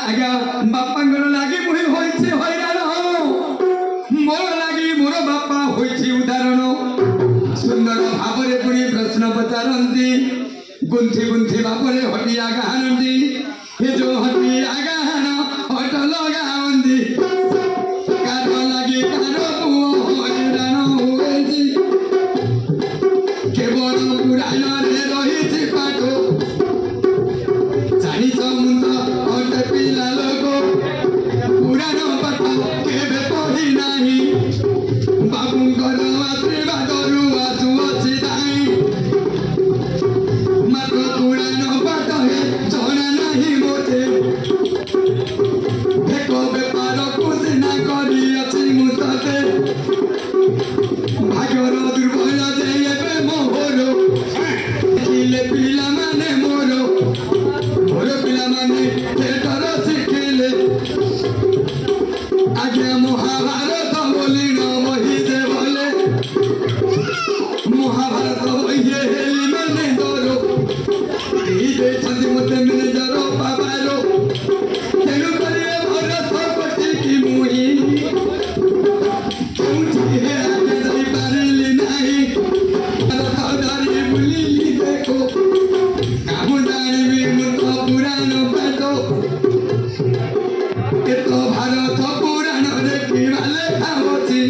आज्ञा बापा लगे मुझे होइछे हैरान मोर लगे मोर बापा होइछे उदाहरण सुंदर भावरे पुणी प्रश्न पचारती गुंथि गुंथि भावरे हटिया गाहानती ये जो हटिया गाहान हट लगावती कार लगे कार पुओ हैरान होइछे केवल पुराण रे रहिछे पाठ जानिछ मुंद हट पिला लोक पुराण पाठ केबे पढ़ी नाही बाबूंकर आशीर्वाद रु आसुअछि दाई मात्र पुराण पाठ हे जणा नाही मोते देखो बेपार खुशी ना करी अछि मुसते भाग्यर दुर्बल जे एबे मोहर देखिले पिला माने मोर पिला माने थेटर शिखिले आगे महाभारत बोली न वही दे बोले महाभारत वही हेली मैंने दौड़ो दे छंदी मते मैंने जरो बाबारो तेनु करिए भरत पति की मुही तुझे है आगे दई पारली नहीं रथ धरी बुलीली देखो काहु जानिबी मुत पुराण पाठ केतो भारत पुराण देखिबा लेखा होछि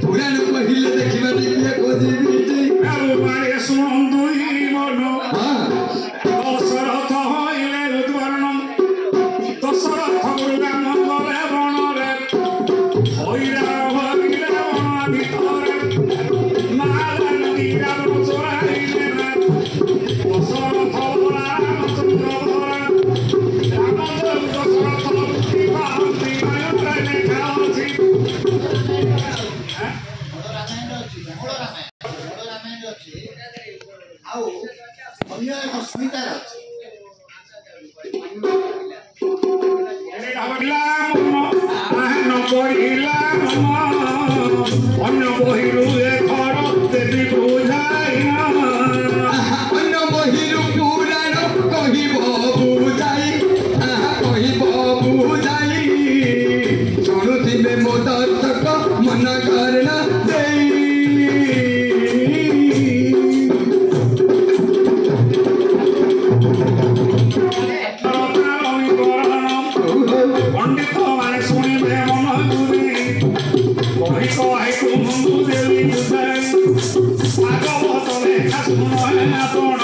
पुराण पहिले देखिबा देखिए खोजिबी बाबू मारे सुनंदुई मनो दशरथ हइले उद्वरणम दशरथ गुरुराम गले बणरे हइरा हइले बण भितरे माला नदी रावण चोराइले दशरथ रामचंद्र धरा रामचंद्र दशरथ मुक्ति पाहती मायरे लेखा अछि অন্য বহিরু ঘর দেবী বুঝাইনা অন্য বহিরু পুরাণ কহিব বুঝাই কহিব বুঝাই শুণুথিবে ମୋ ଦର୍ଶକ ମନ କର୍ଣ୍ଣ ଦେଇ पंडित माने शुणिबे मन गुरी कही कहे कुंभु देवी बुझाई भागवत लेखा शुण आपण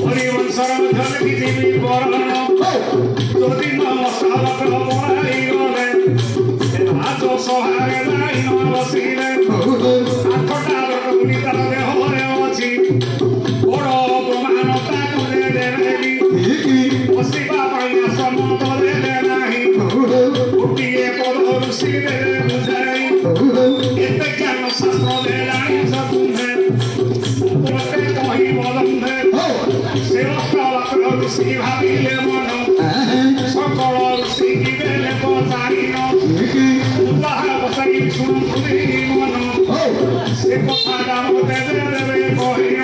हरिवंशर मध्य लिखिथिबी बरण যদি নমস্কার বড়াই গলে রাজ সহারে যাই ন বসিলে আঠটা রকমি তার দেহরে অছি বড় অপমান তাকু দেবেনি বসিবা পাই আসন দেবে নাহি গোটিয়ে পদ ঋষি দেবে বুঝাই এতে জ্ঞান শাস্ত্র দেলানি সতুমে প্রত্যেক কহি বলন্ধে সে অষ্টলক্ষ ঋষি ভাবিলে মন সকল ঋষি বেলে পচারিন উদাহর বসাই শুনুধি মন সে কথা দামতে দেবে কহিন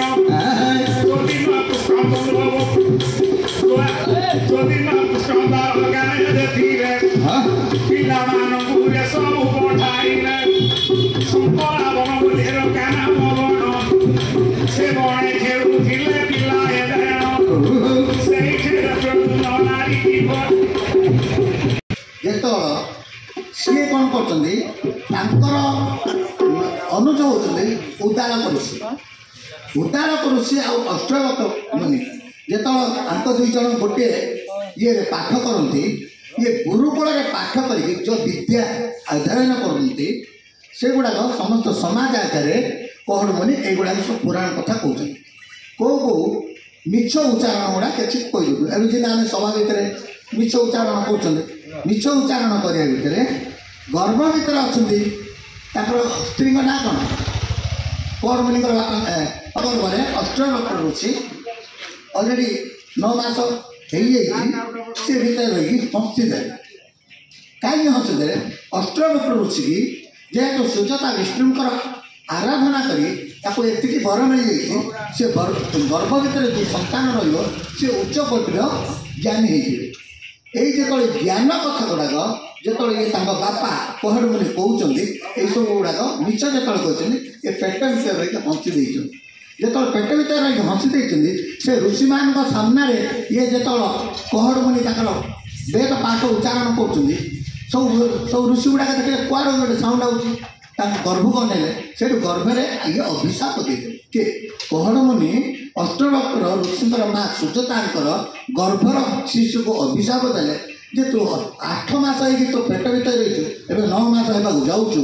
যদি না কৃষ্ণ বলব যদি না কৃষ্ণ দ্বার গায়ে দেখি ପିଲାମାନଙ୍କୁ ସବୁ ପଠାଇଲେ ଶଙ୍କରା ବଣ ବୁଝେର କାନ ବଣ ସେ ବଣେ ଖେଳୁଥିଲେ ପିଲାଏ ଦେଣ ସେଇଥିରେ ନାରୀ ଯେତେବେଳେ ସିଏ କ'ଣ କରୁଛନ୍ତି ତାଙ୍କର ଅନୁଜ ହେଉଛନ୍ତି ଉଦାଳକ ଋଷି ଆଉ ଅଷ୍ଟାବକ୍ର ମୁନି ଯେତେବେଳେ ତାଙ୍କ ଦୁଇ ଜଣ ଗୋଟିଏ ଇଏରେ ପାଠ କରନ୍ତି ये गुरुकुल पाठ करके जो विद्या अध्ययन करते सेगुड़ाक समस्त समाज आगे कहड़ मुनि युवा सब पुराण कथा कहते कौ कौ मिछ उच्चारण गुड़ा किसी कहीदेलु एवं जी आम सभा भितर मिछ उच्चारण कर मिछ उच्चारण करने भितर गर्भ भितर अच्छा स्त्री ना कौन कहड़ मुनि गर्भ अष्टवक्र ऋषि अलरेडी 9 मास से भर रही हंसीदे कहीं हंसीदे अष्टवक्र ऋषि की ଯେହେତୁ ସୁଜାତା ବିଷ୍ଣୁଙ୍କର ଆରାଧନା କରି ତାକୁ ଏତିକି ବର ମିଳିଯାଇଛି, ସେ ଗର୍ଭ ଭିତରେ ଯେଉଁ ସନ୍ତାନ ରହିବ ସେ ଉଚ୍ଚ କୋଟିର ଜ୍ଞାନୀ ହେଇଯିବେ। ଏଇ ଯେତେବେଳେ ଜ୍ଞାନ କଥା ଗୁଡ଼ାକ ଯେତେବେଳେ ଇଏ ତାଙ୍କ ବାପା କୋହଡ଼ ମୁନି କହୁଛନ୍ତି, ଏଇସବୁ ଗୁଡ଼ାକ ମିଛ ଯେତେବେଳେ କହିଛନ୍ତି, ଏ ପେଟ ଭିତରେ ରହିକି ହଞ୍ଚି ଦେଇଛନ୍ତି। ଯେତେବେଳେ ପେଟ ଭିତରେ ରହିକି ହଞ୍ଚି ଦେଇଛନ୍ତି, ସେ ଋଷିମାନଙ୍କ ସାମ୍ନାରେ ଇଏ ଯେତେବେଳେ କୋହଡ଼ ମୁନି ତାଙ୍କର ବେଦ ପାଠ ଉଚ୍ଚାରଣ କରୁଛନ୍ତି, ସବୁ ଋଷି ଗୁଡ଼ାକ ଦେଖିଲେ କୁଆଡ଼େ ଗୋଟେ ସାଉଣ୍ଡ ଆଉଛି, ତାଙ୍କ ଗର୍ଭକୁ ଅନେଇଲେ, ସେଇଠୁ ଗର୍ଭରେ ଇଏ ଅଭିଶାପ ଦେଇଦେଲେ। କିଏ? କୋହଡ଼ ମୁନି ଅଷ୍ଟବକ୍ର ଋଷିଙ୍କର ମା ସୁଜାତାଙ୍କର ଗର୍ଭର ଶିଶୁକୁ ଅଭିଶାପ ଦେଲେ ଯେ ତୁ 8 ମାସ ହେଇକି ତୋ ପେଟ ଭିତରେ ରହିଛୁ, ଏବେ 9 ମାସ ହେବାକୁ ଯାଉଛୁ,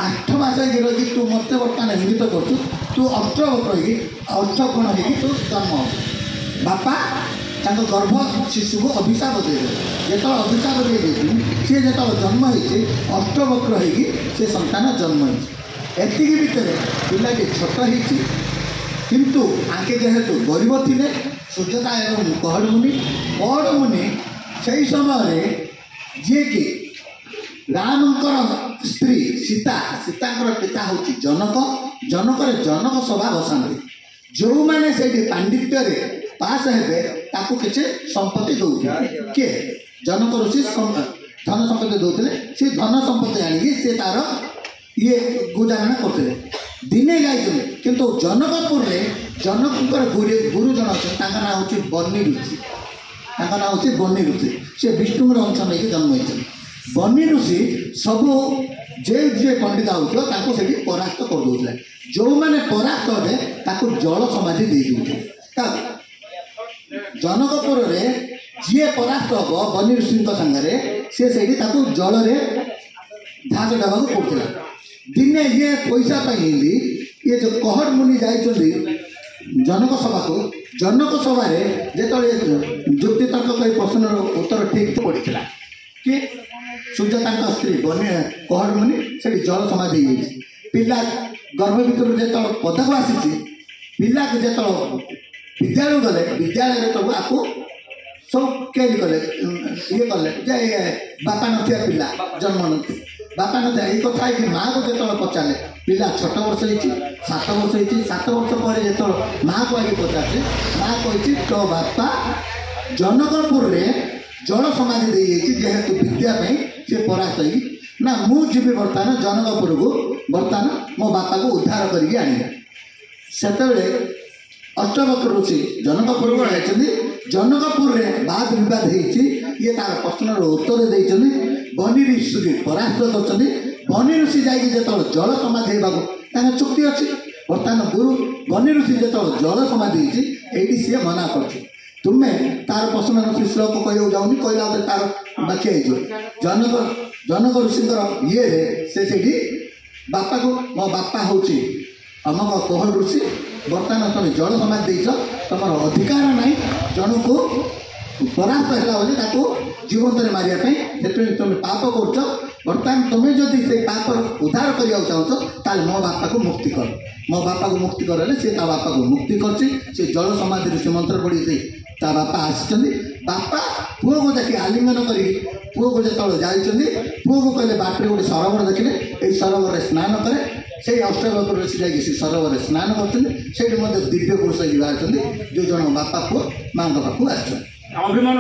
8 ମାସ ହେଇକି ରହିକି ତୁ ମୋତେ ବର୍ତ୍ତମାନ ଇଙ୍ଗିତ କରୁଛୁ, ତୁ ଅଷ୍ଟବକ୍ର ହେଇକି ଅଷ୍ଟଗୁଣ ହେଇକି ତୁ ଜନ୍ମ ହେବୁ। ବାପା ତାଙ୍କ ଗର୍ଭ ଶିଶୁକୁ ଅଭିଶାପ ଦେଇଦେଲେ। ଯେତେବେଳେ ଅଭିଶାପ ଦେଇଦେଇଛି, ସିଏ ଯେତେବେଳେ ଜନ୍ମ ହେଇଛି ଅଷ୍ଟବକ୍ର ହେଇକି ସେ ସନ୍ତାନ ଜନ୍ମ ହେଇଛି। ଏତିକି ଭିତରେ ପିଲାଟି ଛୋଟ ହେଇଛି, କିନ୍ତୁ ଆଙ୍କେ ଯେହେତୁ ଗରିବ ଥିଲେ ସୁଜାତା ଏବଂ କୋହଡ଼ ମୁନି ସେହି ସମୟରେ ଯିଏକି ରାମଙ୍କର ସ୍ତ୍ରୀ ସୀତାଙ୍କର ପିତା ହେଉଛି ଜନକରେ ଜନକ ସଭା ବସାନ୍ତି। ଯେଉଁମାନେ ସେଇଠି ପାଣ୍ଡିତ୍ୟରେ ପାସ୍ ହେବେ ତାକୁ କିଛି ସମ୍ପତ୍ତି ଦେଉଥିଲେ। କିଏ? ଜନକ ଋଷି ଧନ ସମ୍ପତ୍ତି ଦେଉଥିଲେ। ସେ ଧନ ସମ୍ପତ୍ତି ଆଣିକି ସେ ତାର ଗୁଜାରଣ କରୁଥିଲେ। ଦିନେ ଯାଇଥିଲେ, କିନ୍ତୁ ଜନକପୁରରେ ଜନକଙ୍କର ଗୁରୁ ଜଣ ଅଛନ୍ତି, ତାଙ୍କ ନାଁ ହେଉଛି ବନି ଋଷି। ସେ ବିଷ୍ଣୁଙ୍କର ଅଂଶ ନେଇକି ଜନ୍ମ ହେଇଛନ୍ତି। ବନି ଋଷି ସବୁ ଯିଏ ପଣ୍ଡିତ ହେଉଥିବ ତାଙ୍କୁ ସେଠି ପରାସ୍ତ କରିଦେଉଥିଲେ। ଯେଉଁମାନେ ପରାସ୍ତ ହେବେ ତାକୁ ଜଳ ସମାଧି ଦେଇଦେଉଥିଲେ। ଜନକପୁରରେ ଯିଏ ପରାସ୍ତ ହେବ ବନି ଋଷିଙ୍କ ସାଙ୍ଗରେ, ସେ ସେଇଠି ତାକୁ ଜଳରେ ଝାঁସ ଦେବାକୁ ପଡ଼ୁଥିଲା। ଦିନେ ଇଏ ପଇସା ପାଇଁ ଇଏ ଯେଉଁ କୋହଡ଼ ମୁନି ଯାଇଛନ୍ତି ଜନକ ସଭାକୁ, ଜନକ ସଭାରେ ଯେତେବେଳେ ଯୁକ୍ତି ତର୍କ କରି ପ୍ରଶ୍ନର ଉତ୍ତର ଠିକ୍ ପଡ଼ିଥିଲା କି ସୁଜାତାଙ୍କ ସ୍ତ୍ରୀ କୋହଡ଼ ମୁନି ସେଠି ଜଳ ସମାଧି ହେଇଯାଇଛି। ପିଲା ଗର୍ଭ ଭିତରୁ ଯେତେବେଳେ ପଦାକୁ ଆସିଛି, ପିଲାକୁ ଯେତେବେଳେ ବିଦ୍ୟାଳୟ ଗଲେ, ବିଦ୍ୟାଳୟରେ ସବୁ ଆକୁ ସବୁ କେରି କଲେ, କଲେ ଯେ ବାପା ନଥିବା ପିଲା ଜନ୍ମ ନଥିଲା, ବାପା ନଥିଲା। ଏଇ କଥା ହେଇକି ମାଆକୁ ଯେତେବେଳେ ପଚାରିଲେ, ପିଲା 6 ବର୍ଷ ହେଇଛି, 7 ବର୍ଷ ହେଇଛି। 7 ବର୍ଷ ପରେ ଯେତେବେଳେ ମାଆକୁ ଆଗେ ପଚାରିଲେ, ମାଆ କହିଛି ତୋ ବାପା ଜନକପୁରରେ ଜଳ ସମାଧି ଦେଇଯାଇଛି, ଯେହେତୁ ବିଦ୍ୟା ପାଇଁ ସେ ପରାସ୍ତ ହେଇକି, ନା ମୁଁ ଯିବି ବର୍ତ୍ତମାନ ଜନକପୁରକୁ, ବର୍ତ୍ତମାନ ମୋ ବାପାକୁ ଉଦ୍ଧାର କରିକି ଆଣିବି। ସେତେବେଳେ ଅଷ୍ଟବକ୍ର ଋଷି ଜନକପୁରକୁ ଯାଇଛନ୍ତି। ଜନକପୁରରେ ବାଦ ବିବାଦ ହେଇଛି। ଇଏ ତାର ପ୍ରଶ୍ନର ଉତ୍ତର ଦେଇଛନ୍ତି। ବନି ଋଷିକି ପରାସ୍ତ କରିଛନ୍ତି। ବନି ଋଷି ଯାଇକି ଯେତେବେଳେ ଜଳ ସମାଧି ହେବାକୁ ତାଙ୍କ ଚୁକ୍ତି ଅଛି, ବର୍ତ୍ତମାନ ବନି ଋଷି ଯେତେବେଳେ ଜଳ ସମାଧି ହେଇଛି, ଏଇଠି ସିଏ ମନା କରୁଛି। ତୁମେ ତାର ପ୍ରଶ୍ନର ଶ୍ଲୋକ କହିବାକୁ ଯାଉନି, କହିଲା ପରେ ତାର ବାକ୍ୟ ହେଇଯିବ। ଜନକ ଋଷିଙ୍କର ଇଏରେ ସେ ସେଇଠି ବାପାକୁ, ମୋ ବାପା ହେଉଛି ଅମକ କୋହଡ଼ ଋଷି, ବର୍ତ୍ତମାନ ତୁମେ ଜଳ ସମାଧି ଦେଇଛ, ତୁମର ଅଧିକାର ନାହିଁ ଜଣକୁ ପରାସ୍ତ ହେଲା ବୋଲି ତାକୁ ଜୀବନରେ ମାରିବା ପାଇଁ। ଯେତେବେଳେ ତୁମେ ପାପ କରୁଛ, ବର୍ତ୍ତମାନ ତୁମେ ଯଦି ସେଇ ପାପର ଉଦ୍ଧାର କରିବାକୁ ଚାହୁଁଛ, ତାହେଲେ ମୋ ବାପାକୁ ମୁକ୍ତି କର। ମୋ ବାପାକୁ ମୁକ୍ତି କରେଲେ ସେ ତା ବାପାକୁ ମୁକ୍ତି କରିଛି। ସେ ଜଳ ସମାଧିରୁ ସେ ମନ୍ତ୍ର ପଢ଼ି ତା ବାପା ଆସିଛନ୍ତି। ବାପା ପୁଅକୁ ଦେଖି ଆଲିଙ୍ଗନ କରିକି ପୁଅକୁ ଯେତେବେଳେ ଯାଇଛନ୍ତି, ପୁଅକୁ କହିଲେ ବାଟରେ ଗୋଟେ ସରୋବର ଦେଖିଲେ, ଏଇ ସରୋବରରେ ସ୍ନାନ କରେ। ସେଇ ଅଷ୍ଟବକ୍ର ଋଷି ଯାଇକି ସେ ସରୋବରରେ ସ୍ନାନ କରୁଛନ୍ତି। ସେଇଠି ମଧ୍ୟ ଦିବ୍ୟ ପୁରୁଷ ହେଇକି ବାହାରିଛନ୍ତି, 2 ଜଣ ବାପା ପୁଅ ମାଆଙ୍କ ପାଖକୁ ଆସିଛନ୍ତି।